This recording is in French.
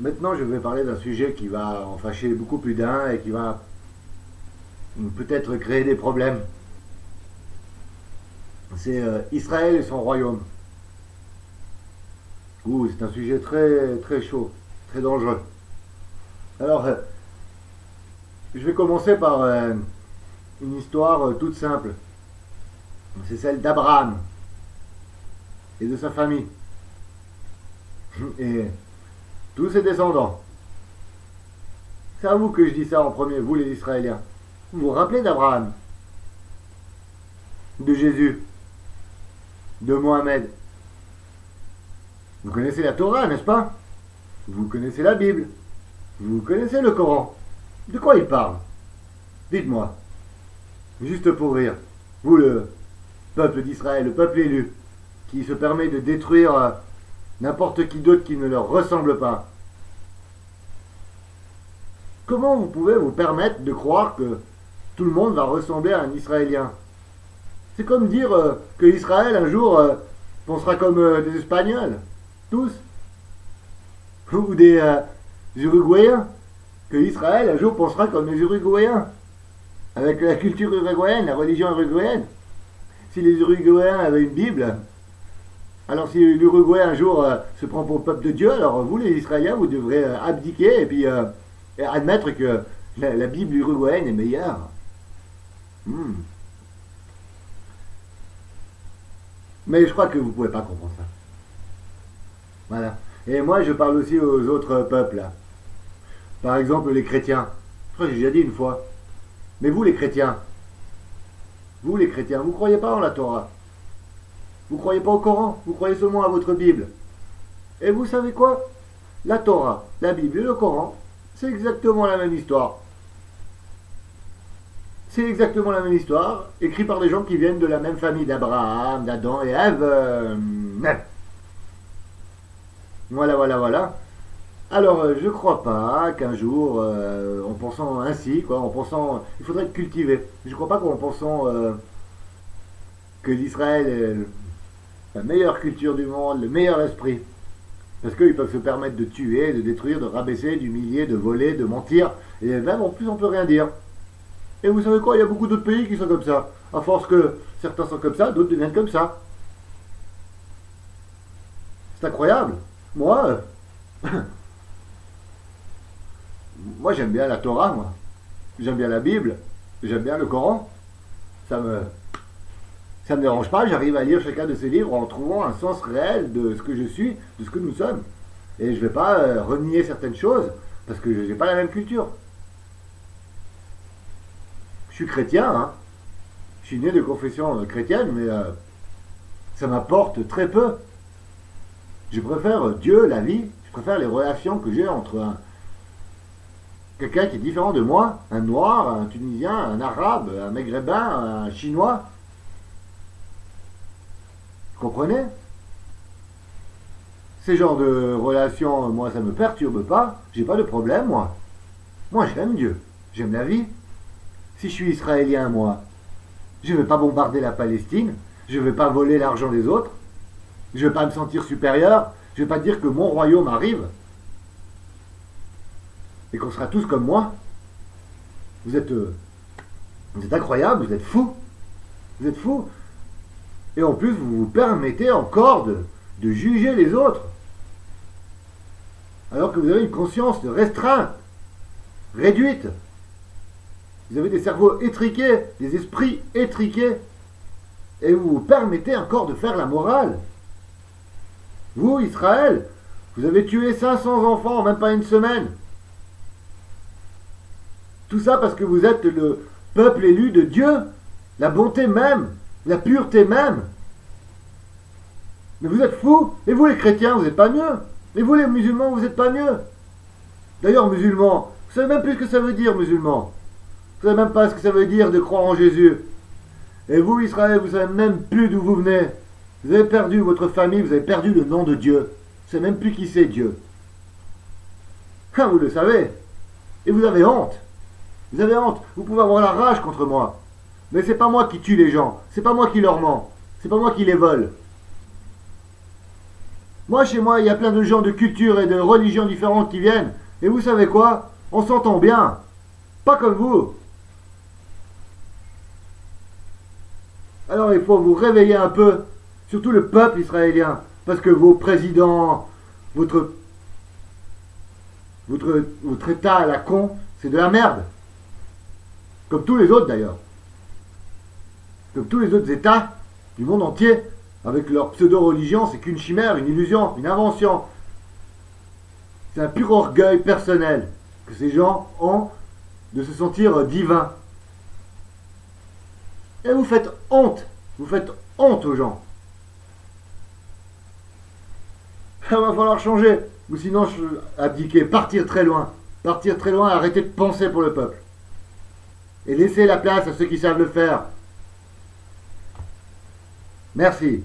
Maintenant, je vais parler d'un sujet qui va en fâcher beaucoup plus d'un et qui va peut-être créer des problèmes. C'est Israël et son royaume. Ouh, c'est un sujet très très chaud, très dangereux. Alors, je vais commencer par une histoire toute simple. C'est celle d'Abraham et de sa famille et tous ses descendants. C'est à vous que je dis ça en premier, vous les Israéliens. Vous vous rappelez d'Abraham, de Jésus, de Mohamed? Vous connaissez la Torah, n'est-ce pas? Vous connaissez la Bible. Vous connaissez le Coran. De quoi il parle? Dites-moi. Juste pour rire. Vous, le peuple d'Israël, le peuple élu, qui se permet de détruire n'importe qui d'autre qui ne leur ressemble pas. Comment vous pouvez vous permettre de croire que tout le monde va ressembler à un Israélien? C'est comme dire que Israël un jour pensera comme des Espagnols, tous, ou des Uruguayens, que Israël un jour pensera comme les Uruguayens, avec la culture uruguayenne, la religion uruguayenne. Si les Uruguayens avaient une Bible, alors si l'Uruguay un jour se prend pour le peuple de Dieu, alors vous les Israéliens, vous devrez abdiquer et puis admettre que la Bible uruguayenne est meilleure. Hmm. Mais je crois que vous ne pouvez pas comprendre ça. Voilà. Et moi, je parle aussi aux autres peuples. Là. Par exemple, les chrétiens. Je crois que j'ai déjà dit une fois. Mais vous, les chrétiens, vous ne croyez pas en la Torah. Vous ne croyez pas au Coran. Vous croyez seulement à votre Bible. Et vous savez quoi? La Torah, la Bible et le Coran, c'est exactement la même histoire. C'est exactement la même histoire, écrit par des gens qui viennent de la même famille d'Abraham, d'Adam et Ève. Voilà, voilà, voilà. Alors, je crois pas qu'un jour, en pensant ainsi, quoi, en pensant, il faudrait être cultivé. Je crois pas qu'en pensant que l'Israël est la meilleure culture du monde, le meilleur esprit, parce qu'ils peuvent se permettre de tuer, de détruire, de rabaisser, d'humilier, de voler, de mentir, et même en plus on peut rien dire. Et vous savez quoi, il y a beaucoup d'autres pays qui sont comme ça. À force que certains sont comme ça, d'autres deviennent comme ça. C'est incroyable. Moi, moi j'aime bien la Torah, moi. J'aime bien la Bible. J'aime bien le Coran. Ça me dérange pas. J'arrive à lire chacun de ces livres en trouvant un sens réel de ce que je suis, de ce que nous sommes. Et je vais pas renier certaines choses parce que je n'ai pas la même culture. Je suis chrétien, hein. Je suis né de confession chrétienne, mais ça m'apporte très peu. Je préfère Dieu, la vie, je préfère les relations que j'ai entre quelqu'un qui est différent de moi, un noir, un tunisien, un arabe, un maghrébin, un chinois. Vous comprenez? Ces genres de relations, moi, ça me perturbe pas. J'ai pas de problème, moi. Moi, j'aime Dieu. J'aime la vie. Si je suis israélien, moi, je ne vais pas bombarder la Palestine. Je ne vais pas voler l'argent des autres. Je ne vais pas me sentir supérieur. Je ne vais pas dire que mon royaume arrive. Et qu'on sera tous comme moi. Vous êtes incroyables, vous êtes fous. Vous êtes fous. Et en plus, vous vous permettez encore de juger les autres. Alors que vous avez une conscience restreinte, réduite. Vous avez des cerveaux étriqués, des esprits étriqués. Et vous vous permettez encore de faire la morale. Vous, Israël, vous avez tué 500 enfants en même pas une semaine. Tout ça parce que vous êtes le peuple élu de Dieu, la bonté même, la pureté même. Mais vous êtes fous. Et vous, les chrétiens, vous n'êtes pas mieux. Et vous, les musulmans, vous n'êtes pas mieux. D'ailleurs, musulmans, vous savez même plus ce que ça veut dire, musulmans. Vous ne savez même pas ce que ça veut dire de croire en Jésus. Et vous, Israël, vous ne savez même plus d'où vous venez. Vous avez perdu votre famille, vous avez perdu le nom de Dieu. Vous ne savez même plus qui c'est Dieu. Ah, vous le savez. Et vous avez honte. Vous avez honte. Vous pouvez avoir la rage contre moi. Mais c'est pas moi qui tue les gens. C'est pas moi qui leur mens. C'est pas moi qui les vole. Moi, chez moi, il y a plein de gens de cultures et de religions différentes qui viennent. Et vous savez quoi? On s'entend bien. Pas comme vous. Alors il faut vous réveiller un peu, surtout le peuple israélien, parce que vos présidents, votre, votre État à la con, c'est de la merde. Comme tous les autres d'ailleurs. Comme tous les autres États du monde entier, avec leur pseudo-religion, c'est qu'une chimère, une illusion, une invention. C'est un pur orgueil personnel que ces gens ont de se sentir divins. Et vous faites honte. Vous faites honte aux gens. Il va falloir changer. Ou sinon, abdiquer, partir très loin. Partir très loin et arrêter de penser pour le peuple. Et laisser la place à ceux qui savent le faire. Merci.